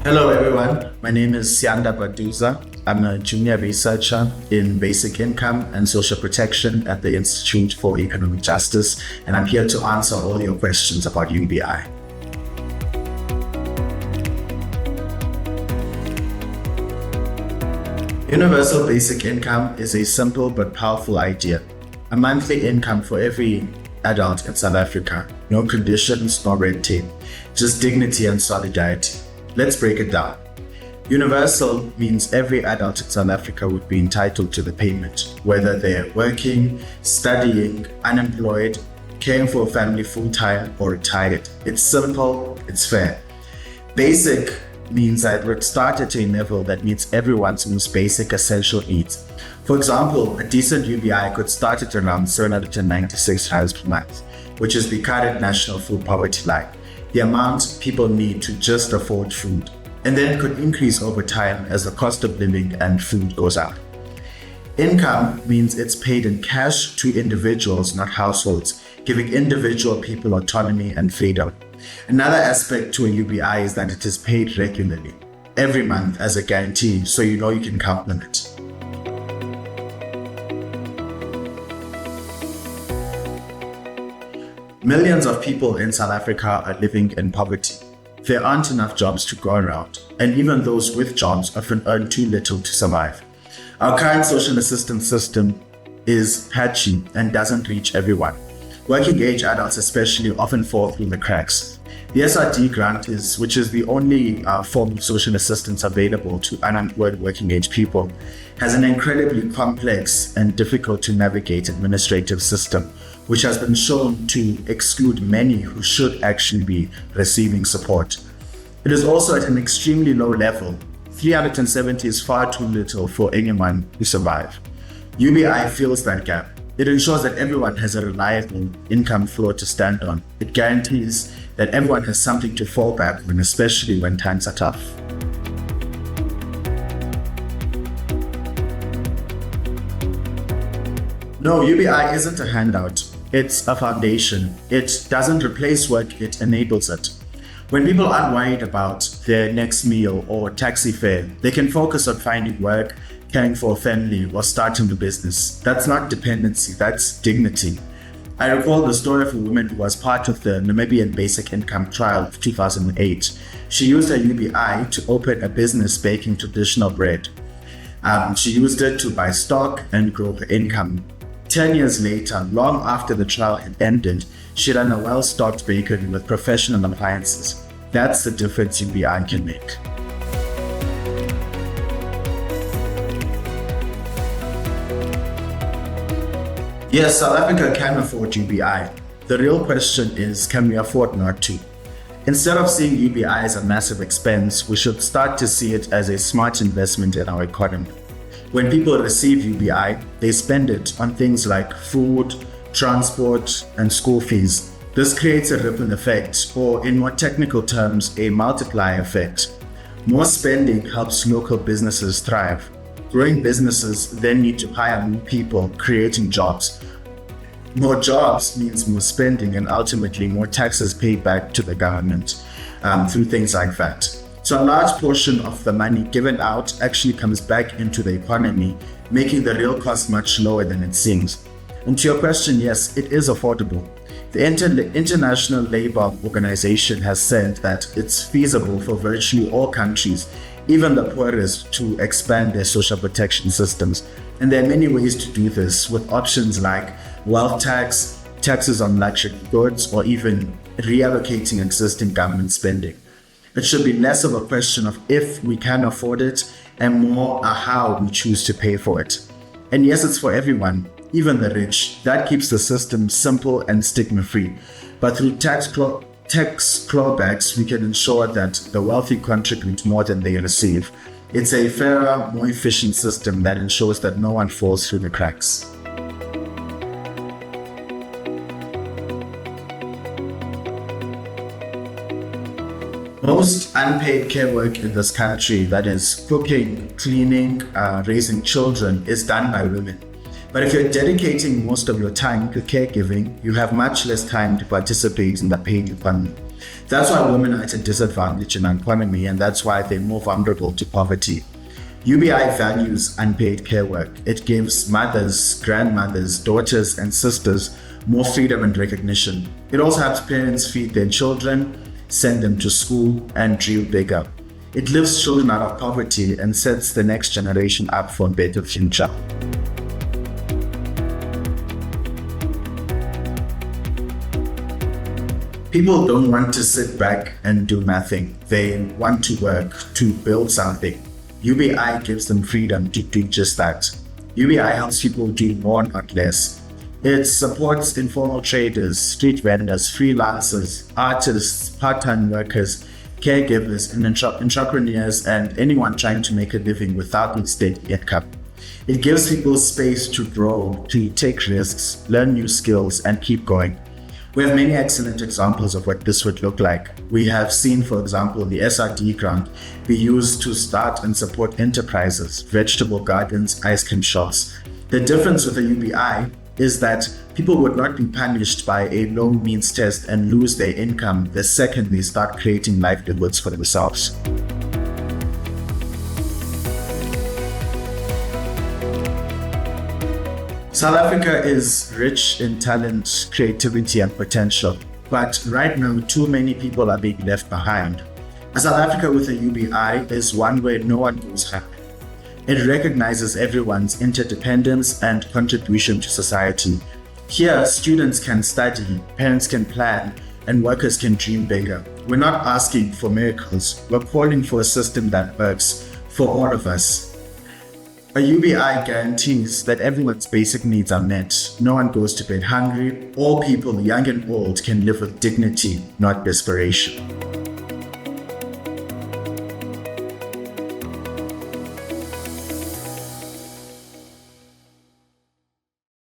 Hello everyone, my name is Siyanda Baduza. I'm a junior researcher in basic income and social protection at the Institute for Economic Justice, and I'm here to answer all your questions about UBI. Universal basic income is a simple but powerful idea. A monthly income for every adult in South Africa. No conditions, no red tape, just dignity and solidarity. Let's break it down. Universal means every adult in South Africa would be entitled to the payment, whether they're working, studying, unemployed, caring for a family full-time, or retired. It's simple, it's fair. Basic means that we're started to a level that meets everyone's most basic essential needs. For example, a decent UBI could start at around 796 rand per month, which is the current national food poverty line, the amount people need to just afford food, and then could increase over time as the cost of living and food goes up. Income means it's paid in cash to individuals, not households, giving individual people autonomy and freedom. Another aspect to a UBI is that it is paid regularly, every month as a guarantee, so you know you can count on it. Millions of people in South Africa are living in poverty. There aren't enough jobs to go around, and even those with jobs often earn too little to survive. Our current social assistance system is patchy and doesn't reach everyone. Working age adults especially often fall through the cracks. The SRD grant, which is the only form of social assistance available to unemployed working age people, has an incredibly complex and difficult to navigate administrative system, which has been shown to exclude many who should actually be receiving support. It is also at an extremely low level. 370 is far too little for anyone to survive. UBI fills that gap. It ensures that everyone has a reliable income floor to stand on. It guarantees that everyone has something to fall back on, especially when times are tough. No, UBI isn't a handout. It's a foundation. It doesn't replace work, it enables it. When people aren't worried about their next meal or taxi fare, they can focus on finding work, caring for a family, or starting a business. That's not dependency, that's dignity. I recall the story of a woman who was part of the Namibian Basic Income Trial of 2008. She used her UBI to open a business baking traditional bread. She used it to buy stock and grow her income. 10 years later, long after the trial had ended, she ran a well-stocked bakery with professional appliances. That's the difference UBI can make. Yes, South Africa can afford UBI. The real question is, can we afford not to? Instead of seeing UBI as a massive expense, we should start to see it as a smart investment in our economy. When people receive UBI, they spend it on things like food, transport, and school fees. This creates a ripple effect, or in more technical terms, a multiplier effect. More spending helps local businesses thrive. Growing businesses then need to hire more people, creating jobs. More jobs means more spending and ultimately more taxes paid back to the government through things like that. So a large portion of the money given out actually comes back into the economy, making the real cost much lower than it seems. And to your question, yes, it is affordable. The International Labour Organization has said that it's feasible for virtually all countries, even the poorest, to expand their social protection systems. And there are many ways to do this, with options like wealth tax, taxes on luxury goods, or even reallocating existing government spending. It should be less of a question of if we can afford it and more how we choose to pay for it. And yes, it's for everyone, even the rich. That keeps the system simple and stigma-free. But through tax clawbacks, we can ensure that the wealthy contribute more than they receive. It's a fairer, more efficient system that ensures that no one falls through the cracks. Most unpaid care work in this country, that is cooking, cleaning, raising children, is done by women. But if you're dedicating most of your time to caregiving, you have much less time to participate in the paid economy. That's why women are at a disadvantage in our economy, and that's why they're more vulnerable to poverty. UBI values unpaid care work. It gives mothers, grandmothers, daughters, and sisters more freedom and recognition. It also helps parents feed their children, send them to school, and dream bigger. It lifts children out of poverty and sets the next generation up for a better future. People don't want to sit back and do nothing. They want to work, to build something. UBI gives them freedom to do just that. UBI helps people do more, not less. It supports informal traders, street vendors, freelancers, artists, part-time workers, caregivers, and entrepreneurs, and anyone trying to make a living without a steady income. It gives people space to grow, to take risks, learn new skills, and keep going. We have many excellent examples of what this would look like. We have seen, for example, the SRD grant be used to start and support enterprises, vegetable gardens, ice cream shops. The difference with a UBI is that people would not be punished by a low means test and lose their income the second they start creating livelihoods for themselves. South Africa is rich in talent, creativity, and potential, but right now too many people are being left behind. A South Africa with a UBI is one where no one goes happy. It recognizes everyone's interdependence and contribution to society. Here, students can study, parents can plan, and workers can dream bigger. We're not asking for miracles, we're calling for a system that works for all of us. A UBI guarantees that everyone's basic needs are met. No one goes to bed hungry. All people, young and old, can live with dignity, not desperation.